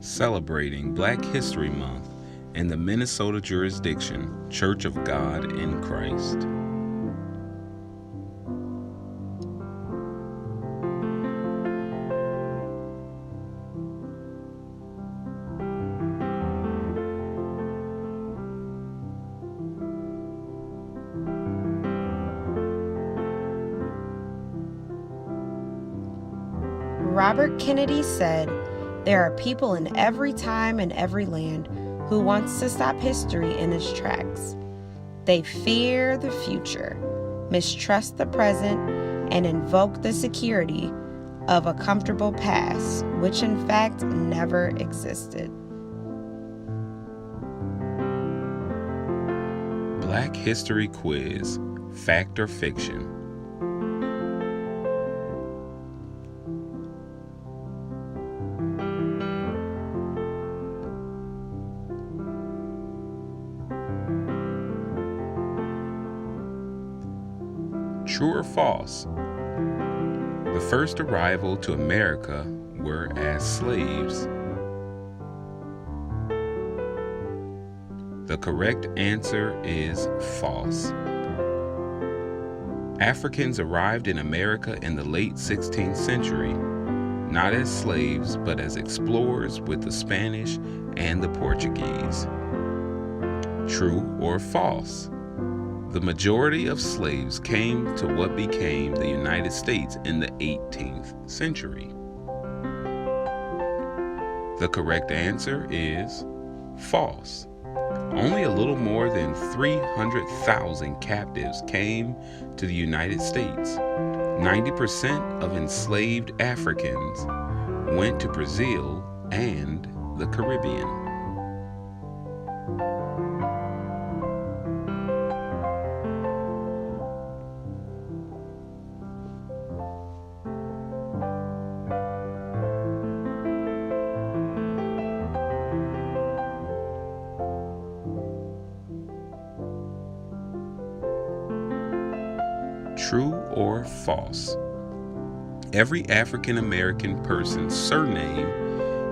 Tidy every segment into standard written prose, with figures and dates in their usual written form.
Celebrating Black History Month in the Minnesota jurisdiction, Church of God in Christ. Robert Kennedy said, "There are people in every time and every land who wants to stop history in its tracks. They fear the future, mistrust the present, and invoke the security of a comfortable past, which in fact never existed." Black History Quiz, Fact or Fiction? True or false? The first arrival to America were as slaves. The correct answer is false. Africans arrived in America in the late 16th century, not as slaves, but as explorers with the Spanish and the Portuguese. True or false? The majority of slaves came to what became the United States in the 18th century. The correct answer is false. Only a little more than 300,000 captives came to the United States. 90% of enslaved Africans went to Brazil and the Caribbean. True or false? Every African American person's surname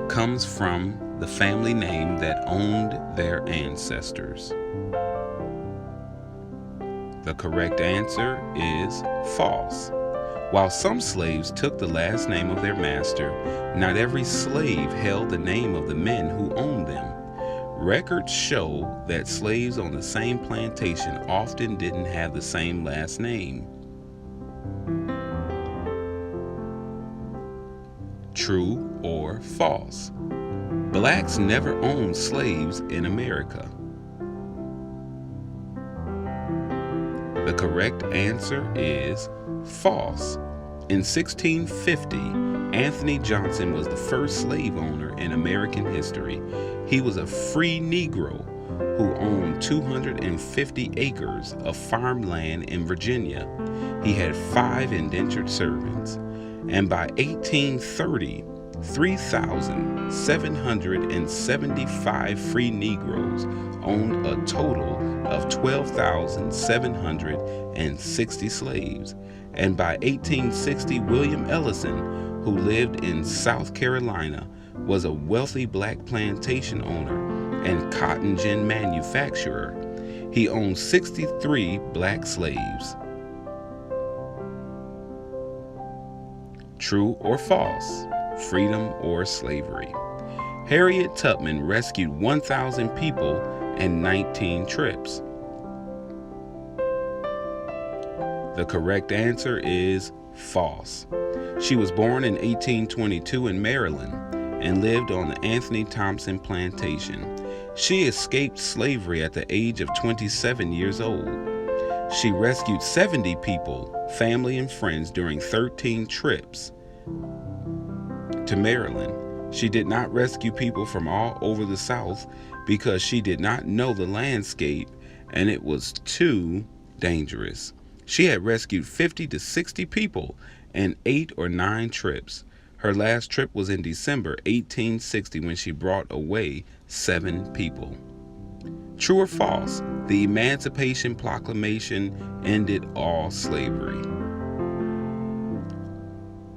comes from the family name that owned their ancestors. The correct answer is false. While some slaves took the last name of their master, not every slave held the name of the men who owned them. Records show that slaves on the same plantation often didn't have the same last name. True or false? Blacks never owned slaves in America. The correct answer is false. In 1650, Anthony Johnson was the first slave owner in American history. He was a free Negro who owned 250 acres of farmland in Virginia. He had 5 indentured servants. And by 1830, 3,775 free Negroes owned a total of 12,760 slaves. And by 1860, William Ellison, who lived in South Carolina, was a wealthy black plantation owner and cotton gin manufacturer. He owned 63 black slaves. True or false? Freedom or slavery? Harriet Tubman rescued 1,000 people in 19 trips. The correct answer is false. She was born in 1822 in Maryland and lived on the Anthony Thompson plantation. She escaped slavery at the age of 27 years old. She rescued 70 people, family and friends, during 13 trips to Maryland. She did not rescue people from all over the South because she did not know the landscape and it was too dangerous. She had rescued 50 to 60 people in 8 or 9 trips. Her last trip was in December 1860 when she brought away 7 people. True or false? The Emancipation Proclamation ended all slavery.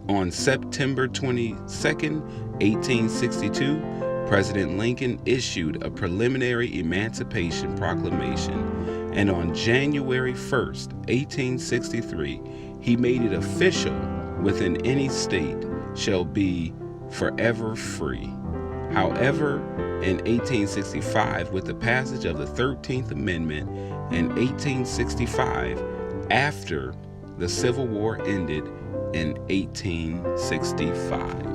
On September 22nd, 1862, President Lincoln issued a preliminary Emancipation Proclamation, and on January 1st, 1863, he made it official within any state shall be forever free. However, in 1865, with the passage of the 13th Amendment in 1865, after the Civil War ended in 1865.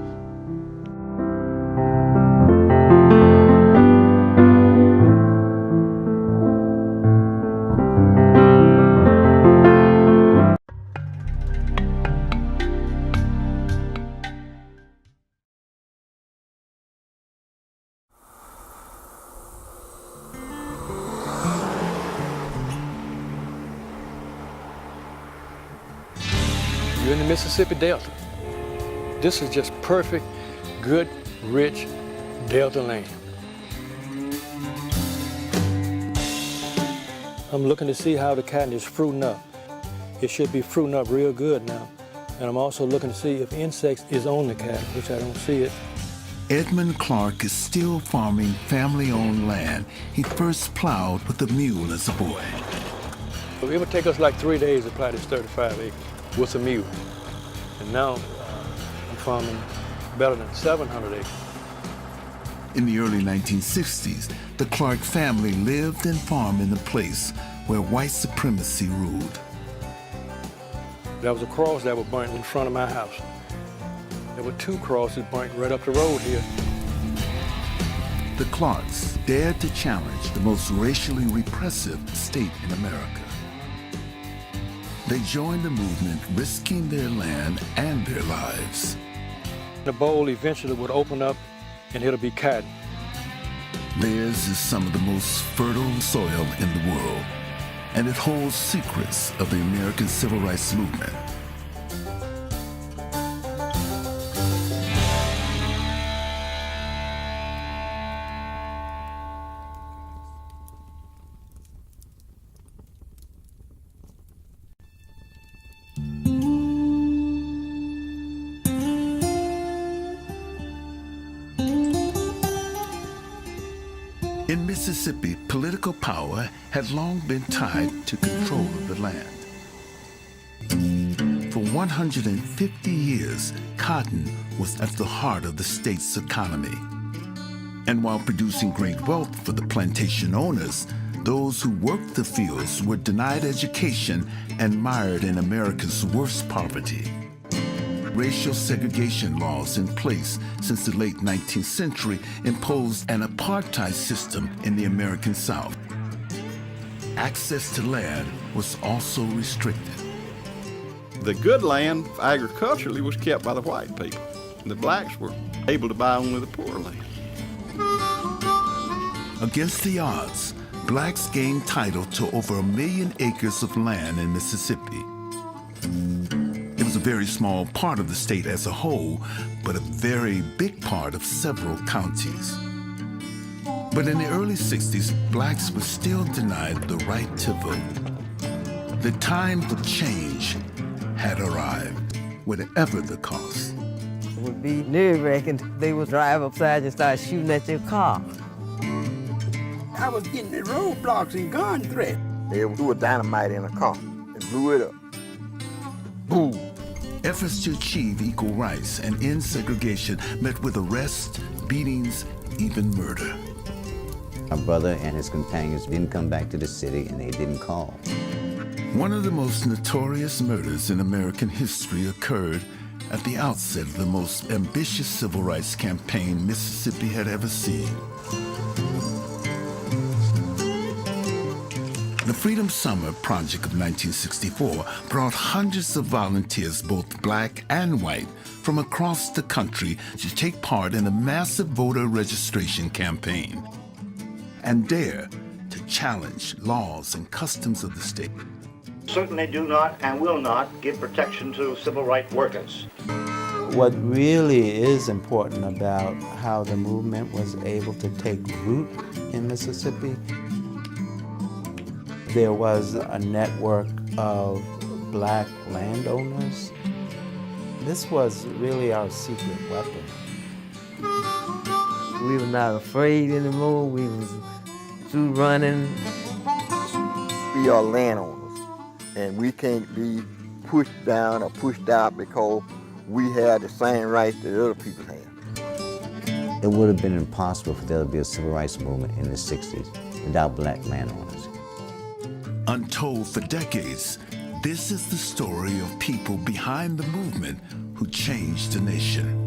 You're in the Mississippi Delta. This is just perfect, good, rich Delta land. I'm looking to see how the cotton is fruiting up. It should be fruiting up real good now. And I'm also looking to see if insects is on the cotton, which I don't see it. Edmund Clark is still farming family-owned land he first plowed with a mule as a boy. It would take us like 3 days to plow this 35 acres with a mule. And now I'm farming better than 700 acres. In the early 1960s, the Clark family lived and farmed in a place where white supremacy ruled. There was a cross that was burnt in front of my house. There were 2 crosses burnt right up the road here. The Clarks dared to challenge the most racially repressive state in America. They joined the movement, risking their land and their lives. The bowl eventually would open up and it'll be cotton. Theirs is some of the most fertile soil in the world, and it holds secrets of the American Civil Rights Movement. In Mississippi, political power had long been tied to control of the land. For 150 years, cotton was at the heart of the state's economy. And while producing great wealth for the plantation owners, those who worked the fields were denied education and mired in America's worst poverty. Racial segregation laws in place since the late 19th century imposed an apartheid system in the American South. Access to land was also restricted. The good land agriculturally was kept by the white people. The blacks were able to buy only the poor land. Against the odds, blacks gained title to over 1 million acres of land in Mississippi. It was a very small part of the state as a whole, but a very big part of several counties. But in the early 60s, blacks were still denied the right to vote. The time for change had arrived, whatever the cost. It would be nerve-wracking. They would drive upside and start shooting at your car. I was getting the roadblocks and gun threats. They threw a dynamite in a car and blew it up. Boom. Efforts to achieve equal rights and end segregation met with arrests, beatings, even murder. My brother and his companions didn't come back to the city, and they didn't call. One of the most notorious murders in American history occurred at the outset of the most ambitious civil rights campaign Mississippi had ever seen. The Freedom Summer Project of 1964 brought hundreds of volunteers, both black and white, from across the country to take part in a massive voter registration campaign and dare to challenge laws and customs of the state. Certainly do not and will not give protection to civil rights workers. What really is important about how the movement was able to take root in Mississippi, there was a network of black landowners This was really our secret weapon. We were not afraid anymore. We was through running. We are landowners, and we can't be pushed down or pushed out because we have the same rights that other people have. It would have been impossible for there to be a civil rights movement in the 60s without black landowners. Untold for decades, this is the story of people behind the movement who changed the nation.